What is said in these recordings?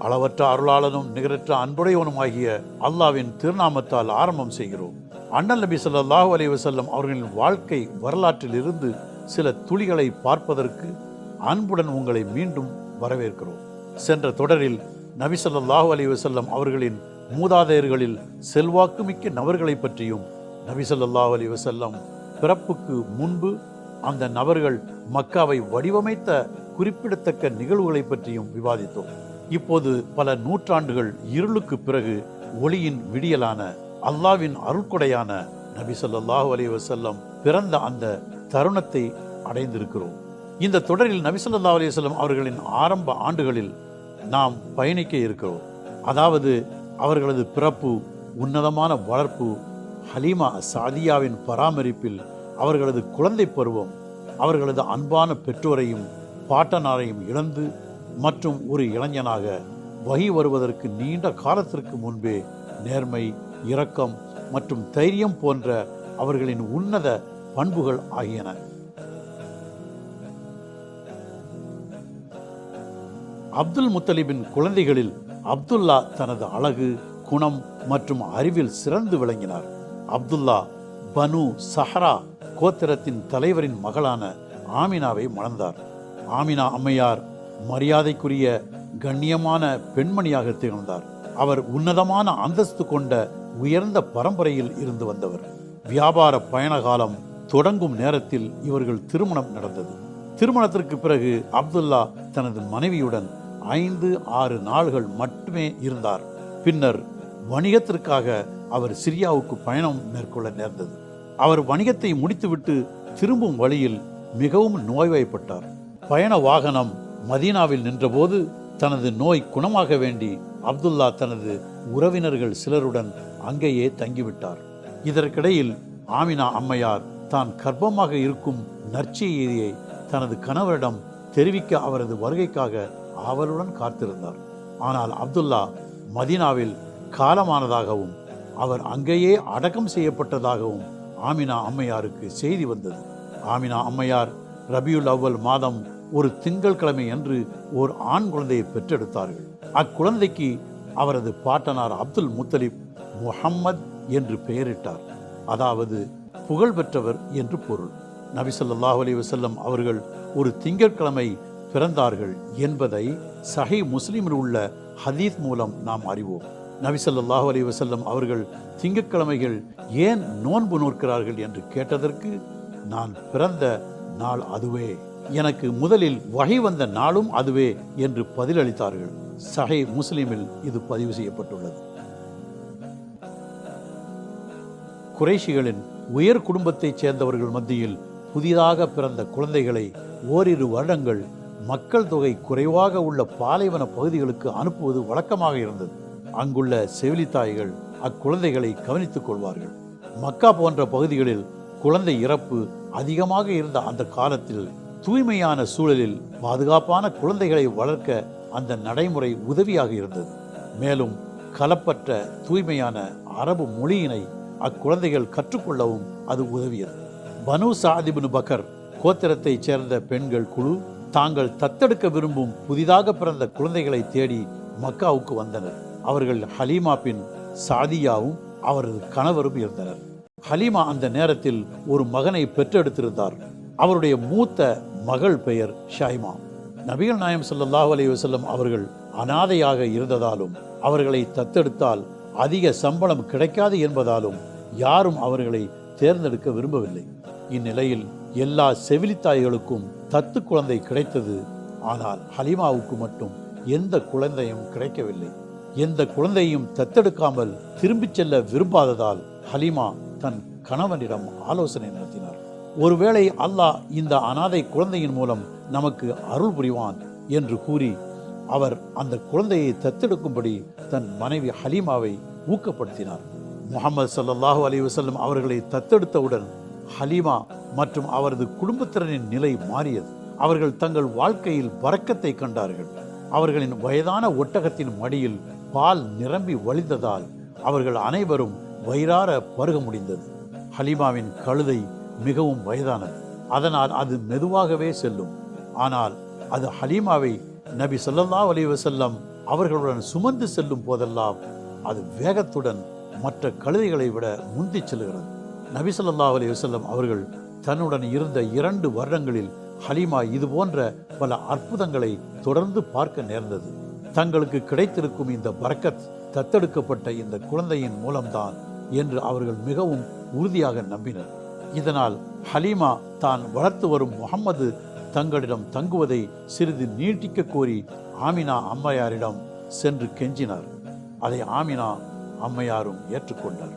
அளவற்ற அருளாளனும் நிகரற்ற அன்புடையவனுமாகிய அல்லாவின் திருநாமத்தால் ஆரம்பம் செய்கிறோம். அண்ணல் நபி ஸல்லல்லாஹு அலைஹி வஸல்லம் அவர்களின் வாழ்க்கை வரலாற்றில் இருந்து சில துளிகளை பார்ப்பதற்கு அன்புடன் உங்களை மீண்டும் வரவேற்கிறோம். சென்ற தொடரில் நபி ஸல்லல்லாஹு அலைஹி வஸல்லம் அவர்களின் மூதாதையர்களில் செல்வாக்குமிக்க நபர்களை பற்றியும் நபி ஸல்லல்லாஹு அலைஹி வஸல்லம் பிறப்புக்கு முன்பு அந்த நபர்கள் மக்காவை வடிவமைத்த குறிப்பிடத்தக்க நிகழ்வுகளை பற்றியும் விவாதித்தோம். இப்போது பல நூற்றாண்டுகள் இருளுக்கு பிறகு ஒளியின் விடியலான அல்லாவின் அருள்கொடையான நபி ஸல்லல்லாஹு அலைஹி வஸல்லம் பிறந்த அந்த தருணத்தை அடைந்திருக்கிறோம். இந்த தொடரில் நபி ஸல்லல்லாஹு அலைஹி வஸல்லம் அவர்களின் ஆரம்ப ஆண்டுகளில் நாம் பயணிக்க இருக்கிறோம். அதாவது அவர்களது பிறப்பு, உன்னதமான வளர்ப்பு, ஹலீமா சாதியாவின் பராமரிப்பில் அவர்களது குழந்தை பருவம், அவர்களது அன்பான பெற்றோரையும் பாட்டனாரையும் இழந்து மற்றும் ஒரு இளைஞனாக வகி வருவதற்கு நீண்ட காலத்திற்கு முன்பே நேர்மை, இரக்கம் மற்றும் தைரியம் போன்ற அவர்களின் உன்னத பண்புகள் ஆகியன. அப்துல் முத்தலிபின் குழந்தைகளில் அப்துல்லா தனது அழகு, குணம் மற்றும் அறிவில் சிறந்து விளங்கினார். அப்துல்லா பனு சஹரா கோத்திரத்தின் தலைவரின் மகளான ஆமினாவை மணந்தார். ஆமினா அம்மையார் மரியாதைக்குரிய கண்ணியமான பெண்மணியாக திகழ்ந்தார். அவர் உன்னதமான அந்தஸ்து கொண்ட உயர்ந்த பரம்பரையில் இருந்து வந்தவர். வியாபார பயண காலம் தொடங்கும் நேரத்தில் இவர்கள் திருமணம் நடந்தது. திருமணத்திற்கு பிறகு அப்துல்லா தனது மனைவியுடன் 5-6 நாள்கள் மட்டுமே இருந்தார். பின்னர் வணிகத்திற்காக அவர் சிரியாவுக்கு பயணம் மேற்கொள்ள நேர்ந்தது. அவர் வணிகத்தை முடித்துவிட்டு திரும்பும் வழியில் மிகவும் நோய்வாய்ப்பட்டார். பயண வாகனம் மதீனாவில் நின்றபோது தனது நோய் குணமாக வேண்டி அப்துல்லா தனது உறவினர்கள் சிலருடன் அங்கேயே தங்கிவிட்டார். இதற்கிடையில் ஆமினா அம்மையார் தான் கர்ப்பமாக இருக்கும் நற்செய்தியை தனது கணவரிடம் தெரிவிக்க அவரது வருகைக்காக ஆவலுடன் காத்திருந்தார். ஆனால் அப்துல்லா மதீனாவில் காலமானதாகவும் அவர் அங்கேயே அடக்கம் செய்யப்பட்டதாகவும் ஆமினா அம்மையாருக்கு செய்தி வந்தது. ஆமினா அம்மையார் ரபியுல் அவ்வல் மாதம் ஒரு திங்கட்கிழமை அன்று ஓர் ஆண் குழந்தையை பெற்றெடுத்தார்கள். அக்குழந்தைக்கு அவரது பாட்டனார் அப்துல் முத்தலிப் முஹம்மத் என்று பெயரிட்டார். அதாவது புகழ் பெற்றவர் என்று பொருள். நபி ஸல்லல்லாஹு அலைஹி வஸல்லம் அவர்கள் ஒரு திங்கட்கிழமை பிறந்தார்கள் என்பதை சஹீஹ் முஸ்லிமில் உள்ள ஹதீஸ் மூலம் நாம் அறிவோம். நபி ஸல்லல்லாஹு அலைஹி வஸல்லம் அவர்கள் திங்கட்கிழமைகள் ஏன் நோன்பு நோக்கிறார்கள் என்று கேட்டதற்கு, நான் பிறந்த நாள் அதுவே, எனக்கு முதலில் வஹி வந்த நாளும் அதுவே என்று பதிலளித்தார்கள். சஹீஹ் முஸ்லிமில் இது பதிவு செய்யப்பட்டுள்ளது. குறைஷிகளின் உயர் குடும்பத்தைச் சேர்ந்தவர்கள் மத்தியில் புதிதாக பிறந்த குழந்தைகளை ஓரிரு வருடங்கள் மக்கள் தொகை குறைவாக உள்ள பாலைவன பகுதிகளுக்கு அனுப்புவது வழக்கமாக இருந்தது. அங்குள்ள செவிலித்தாய்கள் அக்குழந்தைகளை கவனித்துக் கொள்வார்கள். மக்கா போன்ற பகுதிகளில் குழந்தை இறப்பு அதிகமாக இருந்த அந்த காலத்தில் தூய்மையான சூழலில் பாதுகாப்பான குழந்தைகளை வளர்க்க அந்த நடைமுறை உதவியாக இருந்தது. மேலும் கலப்பற்ற தூய்மையான அரபு மொழியினை அக்குழந்தைகள் கற்றுக்கொள்ளவும் அது உதவியது. பனு சாத் இப்னு பக்கர் கோத்திரத்தைச் சேர்ந்த பெண்கள் குழு தாங்கள் தத்தெடுக்க விரும்பும் புதிதாக பிறந்த குழந்தைகளை தேடி மக்காவுக்கு வந்தனர். அவர்கள் ஹலீமா பின் சாதியாவும் அவரது கணவரும் இருந்தனர். ஹலீமா அந்த நேரத்தில் ஒரு மகனை பெற்றெடுத்திருந்தார். அவருடைய மூத்த மகள் பெயர் ஷைமா. நபிகள் நாயகம் ஸல்லல்லாஹு அலைஹி வஸல்லம் அவர்கள் அனாதையாக இருந்ததாலும் அவர்களை தத்தெடுத்தால் அதிக சம்பளம் கிடைக்காது என்பதாலும் யாரும் அவர்களை தேர்ந்தெடுக்க விரும்பவில்லை. இந்நிலையில் எல்லா செவிலித்தாய்களுக்கும் தத்து குழந்தை கிடைத்தது. ஆனால் ஹலீமாவுக்கு மட்டும் எந்த குழந்தையும் கிடைக்கவில்லை. எந்த குழந்தையும் தத்தெடுக்காமல் திரும்பிச் செல்ல விரும்பாததால் ஹலீமா தன் கணவனிடம் ஆலோசனை நடத்தினார். ஒருவேளை அல்லாஹ் இந்த அனாதை குழந்தையின் மூலம் நமக்கு அருள் புரிவான் என்று கூறி அவர் அந்த குழந்தையை தத்தெடுக்கும்படி தன் மனைவி ஹலீமாவை ஊக்கப்படுத்தினார். முஹம்மது ஸல்லல்லாஹு அலைஹி வஸல்லம் அவர்களை தத்தெடுத்தவுடன் ஹலீமா மற்றும் அவரது குடும்பத்தினரின் நிலை மாறியது. அவர்கள் தங்கள் வாழ்க்கையில் பரக்கத்தை கண்டார்கள். அவர்களின் வயதான ஒட்டகத்தின் மடியில் பால் நிரம்பி வழிந்ததால் அவர்கள் அனைவரும் வயிறார பருக முடிந்தது. ஹலீமாவின் கழுதை மிகவும் வயதானது, அதனால் அது மெதுவாகவே செல்லும். ஆனால் அது ஹலீமாவை நபி ஸல்லல்லாஹு அலைஹி வஸல்லம் அவர்களுடன் சுமந்து செல்லும் போதெல்லாம் அது வேகத்துடன் மற்ற கழுதைகளை விட முந்தி செல்கிறது. நபி ஸல்லல்லாஹு அலைஹி வஸல்லம் அவர்கள் தன்னுடன் இருந்த 2 வருடங்களில் ஹலீமா இது போன்ற பல அற்புதங்களை தொடர்ந்து பார்க்க நேர்ந்தது. தங்களுக்கு கிடைத்திருக்கும் இந்த பரக்கத் தத்தெடுக்கப்பட்ட இந்த குழந்தையின் மூலம்தான் என்று அவர்கள் மிகவும் உறுதியாக நம்பினர். இதனால் ஹலீமா தான் வளர்த்து வரும் முஹம்மது தங்களிடம் தங்குவதை சிறிது நீட்டிக்க கோரி ஆமினா அம்மையாரிடம் சென்று கெஞ்சினார். அதை ஆமினா அம்மையாரும் ஏற்றுக்கொண்டார்.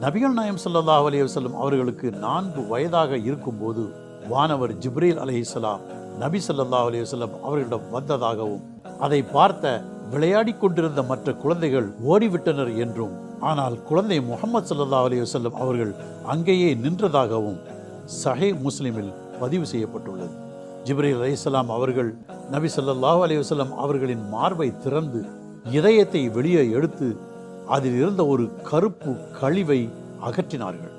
நபிகள் நாயகம் ஸல்லல்லாஹு அலைஹி வஸல்லம் அவர்களுக்கு 4 வயதாக இருக்கும்போது வானவர் ஜிப்ரீல் அலைஹிஸ்ஸலாம் நபி ஸல்லல்லாஹு அலைஹி வஸல்லம் அவர்களிடம் வந்ததாகவும், அதை பார்த்த விளையாடி கொண்டிருந்த மற்ற குழந்தைகள் ஓடிவிட்டனர் என்றும், ஆனால் குழந்தை முஹம்மது ஸல்லல்லாஹு அலைஹி வஸல்லம் அவர்கள் அங்கேயே நின்றதாகவும் சஹீஹ் முஸ்லிமில் பதிவு செய்யப்பட்டுள்ளது. ஜிப்ரீல் அலைஹிஸ்ஸலாம் அவர்கள் நபி ஸல்லல்லாஹு அலைஹி வஸல்லம் அவர்களின் மார்பை திறந்து இதயத்தை வெளியே எடுத்து அதில் இருந்த ஒரு கருப்பு கழிவை அகற்றினார்கள்.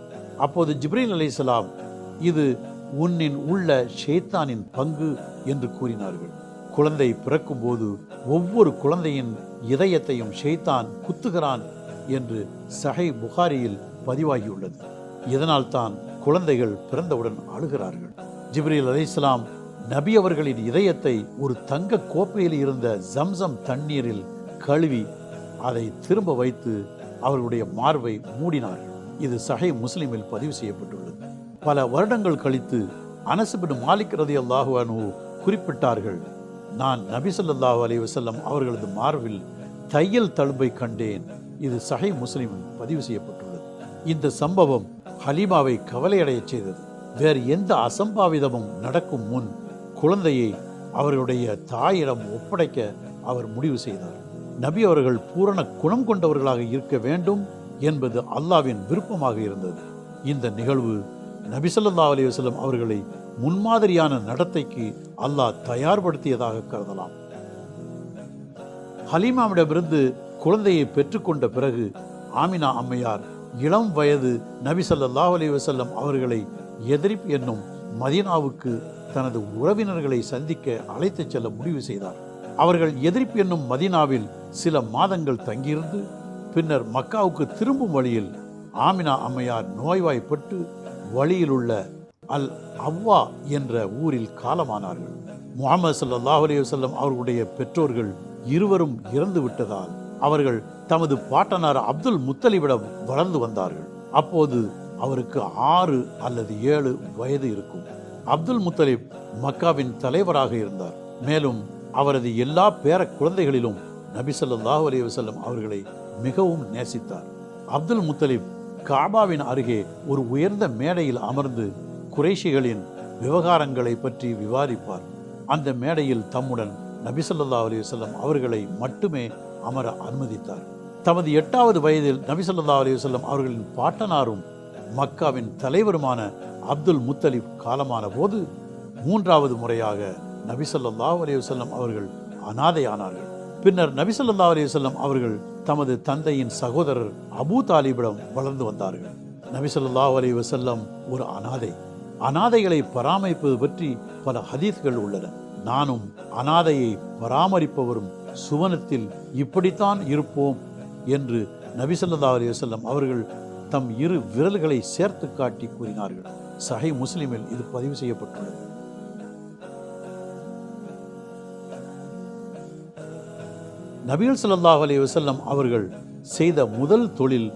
அப்போது ஜிப்ரீல் அலைஹிஸ்ஸலாம், இது உன்னின் உள்ள ஷைத்தானின் பங்கு என்று கூறினார்கள். குழந்தை பிறக்கும் போது ஒவ்வொரு குழந்தையின் இதயத்தையும் ஷைத்தான் குத்துகிறான் என்று சஹீஹ் புகாரியில் பதிவாகியுள்ளது. இதனால் தான் குழந்தைகள் பிறந்தவுடன் அழுகிறார்கள். ஜிப்ரீல் அலைஹிஸ்ஸலாம் நபி அவர்களின் இதயத்தை ஒரு தங்க கோப்பையில் இருந்த ஜம்சம் தண்ணீரில் கழுவி அதை திரும்ப வைத்து அவர்களுடைய மார்பை மூடினார்கள். இது சஹீஹ் முஸ்லிமில் பதிவு செய்யப்பட்டுள்ளது. பல வருடங்கள் கழித்து அனஸ் பின் மாலிக் ரலியல்லாஹு அன்ஹு குறிப்பிட்டார்கள், நான் நபி ஸல்லல்லாஹு அலைஹி வஸல்லம் அவர்களது மார்பில் தையல் தழும்பை கண்டேன். இது சஹீஹ் முஸ்லிமில் பதிவு செய்யப்பட்டுள்ளது. இந்த சம்பவம் ஹலீமாவை கவலையடைய செய்தது. வேறு எந்த அசம்பாவிதமும் நடக்கும் முன் குழந்தையை அவர்களுடைய தாயிடம் ஒப்படைக்க அவர் முடிவு செய்தார். நபி அவர்கள் பூரண குணம் கொண்டவர்களாக இருக்க வேண்டும் என்பது அல்லாஹ்வின் விருப்பமாக இருந்தது. இந்த நிகழ்வு நபி ஸல்லல்லாஹு அலைஹி வஸல்லம் அவர்களை முன்மாதிரியான நடத்தைக்கு அல்லாஹ் தயார்படுத்தியதாக கருதலாம். ஹலீமாவிடமிருந்து குழந்தையை பெற்றுக்கொண்ட பிறகு ஆமினா அம்மையார் இளம் வயது நபி ஸல்லல்லாஹு அலைஹி வஸல்லம் அவர்களை எத்ரிப் என்னும் மதீனாவுக்கு தனது உறவினர்களை சந்திக்க அழைத்துச் செல்ல முடிவு செய்தார். அவர்கள் எத்ரிப் என்னும் மதீனாவில் சில மாதங்கள் தங்கியிருந்து பின்னர் மக்காவுக்கு திரும்பும் வழியில் ஆமினா அம்மையார் நோய்வாய்ப்பட்டு வழியில் உள்ள அல் அவ்வா என்ற ஊரில் காலமானார்கள். முஹம்மது ஸல்லல்லாஹு அலைஹி வஸல்லம் அவர்களுடைய பெற்றோர்கள் இருவரும் இறந்து விட்டதால் அவர்கள் தமது பாட்டனார் அப்துல் முத்தலிபிடம் வளர்ந்து வந்தார்கள். அப்போது அவருக்கு 6 அல்லது 7 வயது இருக்கும். அப்துல் முத்தலிப் மக்காவின் தலைவராக இருந்தார். மேலும் அவரது எல்லா பேர குழந்தைகளிலும் நபி ஸல்லல்லாஹு அலைஹி வஸல்லம் அவர்களை மிகவும் நேசித்தார். அப்துல் முத்தலிப் காபாவின் அருகே ஒரு உயர்ந்த மேடையில் அமர்ந்து குறைஷிகளின் விவகாரங்களை பற்றி விவாதிப்பார். அந்த மேடையில் தம்முடன் நபி ஸல்லல்லாஹு அலைஹி வஸல்லம் அவர்களை மட்டுமே அமர அனுமதித்தார். தமது 8வது வயதில் நபி ஸல்லல்லாஹு அலைஹி வஸல்லம் அவர்களின் பாட்டனாரும் மக்காவின் தலைவருமான அப்துல் முத்தலிப் காலமான போது 3வது முறையாக நபி ஸல்லல்லாஹு அலைஹி வஸல்லம் அவர்கள் அனாதையானார்கள். பின்னர் நபி ஸல்லல்லாஹு அலைஹி வஸல்லம் அவர்கள் தமது தந்தையின் சகோதரர் அபூ தாலிபிடம் வளர்ந்து வந்தார்கள். நபி ஸல்லல்லாஹு அலைஹி வஸல்லம் ஒரு அனாதை. அனாதைகளை பராமரிப்பது பற்றி பல ஹதீஸ்கள் உள்ளன. நானும் அனாதையை பராமரிப்பவரும் சுவனத்தில் இப்படித்தான் இருப்போம் என்று நபி ஸல்லல்லாஹு அலைஹி வஸல்லம் அவர்கள் தம் 2 விரல்களை சேர்த்து காட்டி கூறினார்கள். சஹீஹ் முஸ்லிமில் இது பதிவு செய்யப்பட்டுள்ளது. நபிகள் ஸல்லல்லாஹு அலைஹி வஸல்லம் அவர்கள் செய்த முதல் தொழில்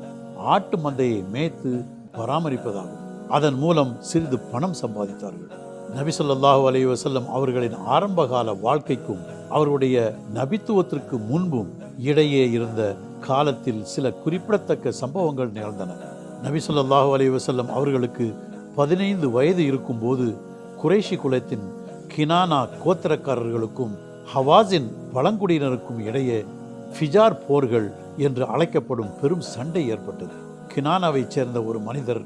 ஆட்டு மந்தையை மேய்த்து பராமரிப்பதாகும். அதன் மூலம் சிறிது பணம் சம்பாதித்தார்கள். நபி ஸல்லல்லாஹு அலைஹி வஸல்லம் அவர்களின் ஆரம்பகால வாழ்க்கைக்கும் அவருடைய நபித்துவத்திற்கு முன்பும் இடையே இருந்த காலத்தில் சில குறிப்பிடத்தக்க சம்பவங்கள் நிகழ்ந்தன. நபி ஸல்லல்லாஹு அலைஹி வஸல்லம் அவர்களுக்கு 15 வயது இருக்கும்போது குறைஷி குலத்தின் கினானா கோத்திரக்காரர்களுக்கும் ஹவாஸின் பழங்குடியினருக்கும் இடையே ஃபிஜார் போர்கள் என்று அழைக்கப்படும் பெரும் சண்டை ஏற்பட்டது. கினானாவைச் சேர்ந்த ஒரு மனிதர்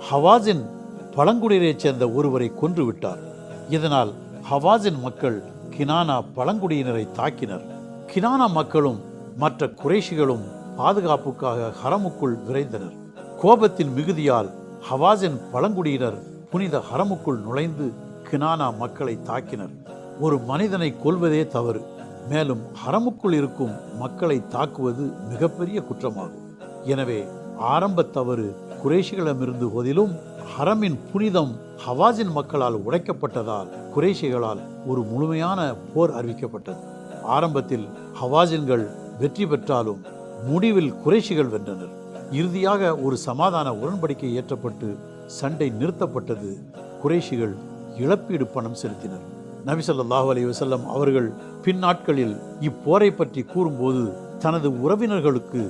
ஹவாஸின் பழங்குடியினரைச் சேர்ந்த ஒருவரை கொன்றுவிட்டார். இதனால் ஹவாஸின் மக்கள் கினானா பழங்குடியினரை தாக்கினர். கினானா மக்களும் மற்ற குறைஷிகளும் பாதுகாப்புக்காக ஹரமுக்குள் விரைந்தனர். கோபத்தின் மிகுதியால் ஹவாஸின் பழங்குடியினர் புனித ஹரமுக்குள் நுழைந்து கினானா மக்களை தாக்கினர். ஒரு மனிதனை கொல்வதே தவறு, மேலும் ஹரமுக்குள் இருக்கும் மக்களை தாக்குவது மிகப்பெரிய குற்றமாகும். எனவே ஆரம்ப தவறு குறைஷிகளிடமிருந்து போதிலும் ஹரமின் புனிதம் ஹவாஸின் மக்களால் உடைக்கப்பட்டதால் குறைஷிகளால் ஒரு முழுமையான போர் அறிவிக்கப்பட்டது. ஆரம்பத்தில் ஹவாஸின்கள் வெற்றி பெற்றாலும் முடிவில் குறைஷிகள் வென்றனர். இறுதியாக ஒரு சமாதான உடன்படிக்கை ஏற்றப்பட்டு சண்டை நிறுத்தப்பட்டது. குறைஷிகள் இழப்பீடு பணம் செலுத்தினர். நபி ஸல்லல்லாஹு அலைஹி வஸல்லம் அவர்கள் பின்னாட்களில் இப்போரை பற்றி கூறும்போது தனது உறவினர்களுக்கு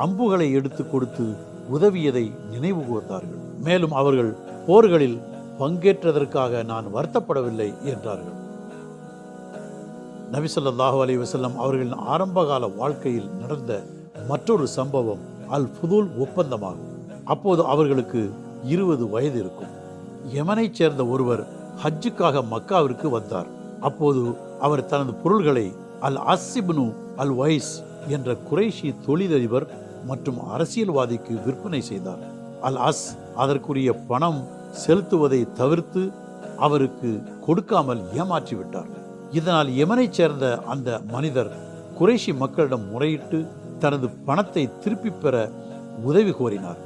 அம்புகளை எடுத்து கொடுத்து உதவியதை நினைவு கூர்ந்தார்கள். மேலும் அவர்கள் போர்களில் பங்கேற்றதற்காக நான் வருத்தப்படவில்லை என்றார்கள். நபி ஸல்லல்லாஹு அலைஹி வஸல்லம் அவர்களின் ஆரம்பகால வாழ்க்கையில் நடந்த மற்றொரு சம்பவம் அல் ஃபுதூல் ஒப்பந்தமாகும். அப்போது அவர்களுக்கு 20 வயது இருக்கும். யமனைச் சேர்ந்த ஒருவர் ஹஜ்ஜுக்காக மக்காவிற்கு வந்தார். அப்போது அவர் தனது பொருள்களை அல் அஸ் இப்னு அல் வைஸ் என்ற குறைஷி தொழிலதிபர் மற்றும் அரசியல்வாதிக்கு விற்பனை செய்தார். அல் அஸ் அதற்குரிய பணம் செலுத்துவதை தவிர்த்து அவருக்கு கொடுக்காமல் ஏமாற்றிவிட்டார். இதனால் யமனைச் சேர்ந்த அந்த மனிதர் குறைஷி மக்களிடம் முறையிட்டு தனது பணத்தை திருப்பி பெற உதவி கோரினார்.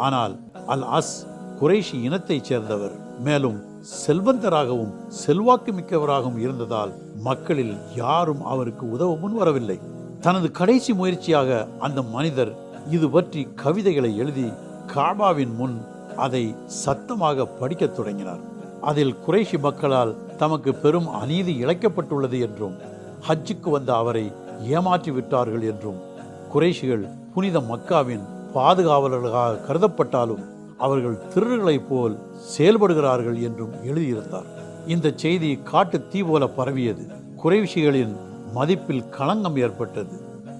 ஆனால் அல் அஸ் குறைஷி இனத்தைச் சேர்ந்தவர், மேலும் செல்வந்தராகவும் செல்வாக்கு மிக்கவராகவும் இருந்ததால் மக்களில் யாரும் அவருக்கு உதவ முன்வரவில்லை. தனது கடைசி முயற்சியாக அந்த மனிதர் இது பற்றி கவிதைகளை எழுதி காபாவின் முன் அதை சத்தமாக படிக்கத் தொடங்கினார். அதில் குறைஷி மக்களால் தமக்கு பெரும் அநீதி இழைக்கப்பட்டுள்ளது என்றும் ஹஜ்ஜுக்கு வந்த அவரை ஏமாற்றி விட்டார்கள் என்றும் குறைஷிகள் புனித மக்காவின் பாதுகாவலர்களாக கருதப்பட்டாலும் அவர்கள் திருடர்களைப் போல் செயல்படுகிறார்கள் என்றும் எழுதியிருந்தார். இந்த செய்தி காட்டு தீ போல பரவியது. குறைஷிகளின் மதிப்பில் களங்கம் ஏற்பட்டது.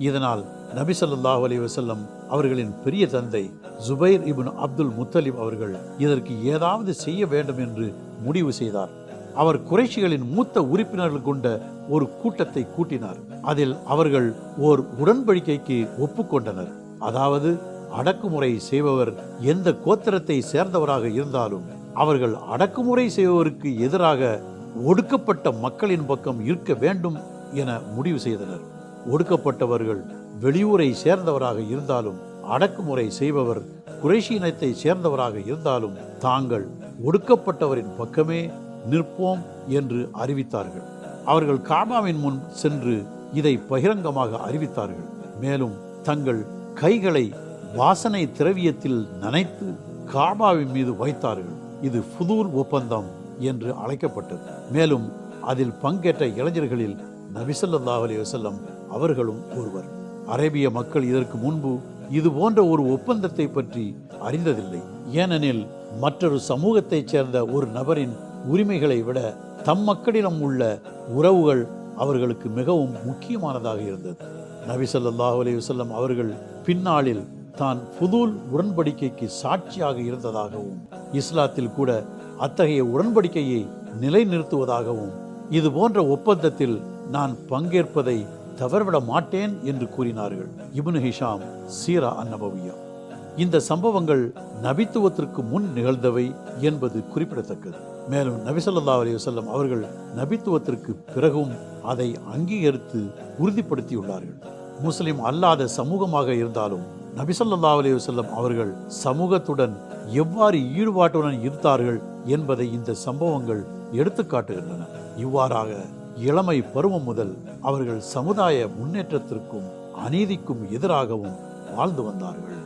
இதனால் நபி ஸல்லல்லாஹு அலைஹி வஸல்லம் அவர்களின் பெரிய தந்தை ஜுபைர் இப்னு அப்துல் முத்தலிப் அவர்கள் இதற்கு ஏதாவது செய்ய வேண்டும் என்று முடிவு செய்தார். அவர் குறைஷிகளின் மூத்த உறுப்பினர்கள் கொண்ட ஒரு கூட்டத்தை கூட்டினார். அதில் அவர்கள் ஓர் உடன்படிக்கைக்கு ஒப்புக்கொண்டனர். அதாவது அடக்குமுறை செய்பவர் எந்த கோத்திரத்தை சேர்ந்தவராக இருந்தாலும் அவர்கள் அடக்குமுறை செய்பவருக்கு எதிராக ஒடுக்கப்பட்ட மக்களின் பக்கம் இருக்க வேண்டும் என முடிவு செய்தனர். ஒடுக்கப்பட்டவர்கள் வெளியூரை சேர்ந்தவராக இருந்தாலும் அடக்குமுறை செய்பவர் குறைஷி இனத்தை சேர்ந்தவராக இருந்தாலும் தாங்கள் ஒடுக்கப்பட்டவரின் பக்கமே நிற்போம் என்று அறிவித்தார்கள். அவர்கள் காபாவின் முன் சென்று இதை பகிரங்கமாக அறிவித்தார்கள். மேலும் தங்கள் கைகளை வாசனை திரவியத்தில் நனைத்து காபாவின் மீது வைத்தார்கள். இது ஃபுதூல் ஒப்பந்தம் என்று அழைக்கப்பட்டது. மேலும் அதில் பங்கேற்ற இளைஞர்களில் நபி ஸல்லல்லாஹு அலைஹி வஸல்லம் அவர்களும் ஒருவர். அரேபிய மக்கள் இதற்கு முன்பு இது போன்ற ஒரு ஒப்பந்தத்தை பற்றி அறிந்ததில்லை. ஏனெனில் மற்றொரு சமூகத்தைச் சேர்ந்த ஒரு நபரின் உரிமைகளை விட தம் மக்களிடம் உள்ள உறவுகள் அவர்களுக்கு மிகவும் முக்கியமானதாக இருந்தது. நபி ஸல்லல்லாஹு அலைஹி வஸல்லம் அவர்கள் பின்னாளில் தான் ஃபுதூல் உடன்படிக்கைக்கு சாட்சியாக இருந்ததாகவும் இஸ்லாத்தில் கூட அத்தகைய உடன்படிக்கையை நிலைநிறுத்துவதாகவும் இது போன்ற ஒப்பந்தத்தில் நான் பங்கேற்பதை தவறவிட மாட்டேன் என்று கூறினார்கள். இப்னு ஹிஷாம் சீரா அன்-நபவிய்யா. இந்த சம்பவங்கள் நபித்துவத்திற்கு முன் நிகழ்ந்தவை என்பது குறிப்பிடத்தக்கது. மேலும் நபி ஸல்லல்லாஹு அலைஹி வஸல்லம் அவர்கள் நபித்துவத்திற்கு பிறகும் அதை அங்கீகரித்து உறுதிப்படுத்தியுள்ளார்கள். முஸ்லிம் அல்லாத சமூகமாக இருந்தாலும் நபி ஸல்லல்லாஹு அலைஹி வஸல்லம் அவர்கள் சமூகத்துடன் எவ்வாறு ஈடுபாட்டுடன் இருந்தார்கள் என்பதை இந்த சம்பவங்கள் எடுத்துக்காட்டுகின்றன. இவ்வாறாக இளமை பருவம் முதல் அவர்கள் சமுதாய முன்னேற்றத்திற்கும் அநீதிக்கும் எதிராகவும் வாழ்ந்து வந்தார்கள்.